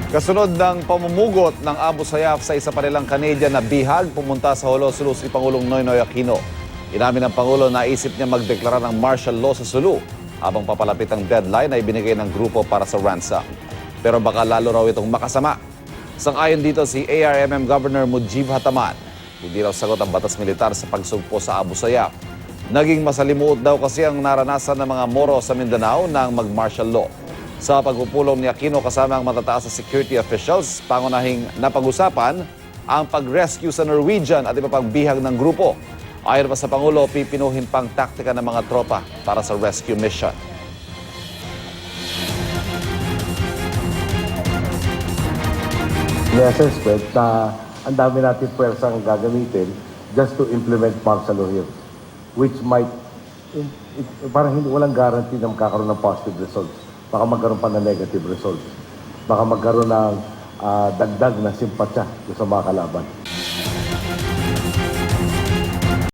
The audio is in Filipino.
Kasunod ng pamumugot ng Abu Sayyaf sa isa pa nilang Canadian na bihag, pumunta sa Sulu si Pangulong Noynoy Aquino. Inamin ng Pangulo na isip niya magdeklara ng martial law sa Sulu habang papalapit ang deadline na ibinigay ng grupo para sa ransom. Pero baka lalo raw itong makasama. Sang-ayon dito si ARMM Governor Mujib Hataman. Hindi raw sagot ang batas militar sa pagsugpo sa Abu Sayyaf. Naging masalimuot daw kasi ang naranasan ng mga Moro sa Mindanao ng mag-martial law. Sa pagpupulong ni Aquino kasama ang matataas na security officials, pangunahing napag-usapan ang pag-rescue sa Norwegian at iba pang bihag ng grupo. Ayon pa sa Pangulo, pipinuhin pang taktika ng mga tropa para sa rescue mission. May assessment na ang dami natin pwersang gagamitin just to implement martial law here, which might, parang walang guarantee na magkakaroon ng positive results. Baka magkaroon pa ng negative results. Baka magkaroon ng dagdag na simpatya sa mga kalaban.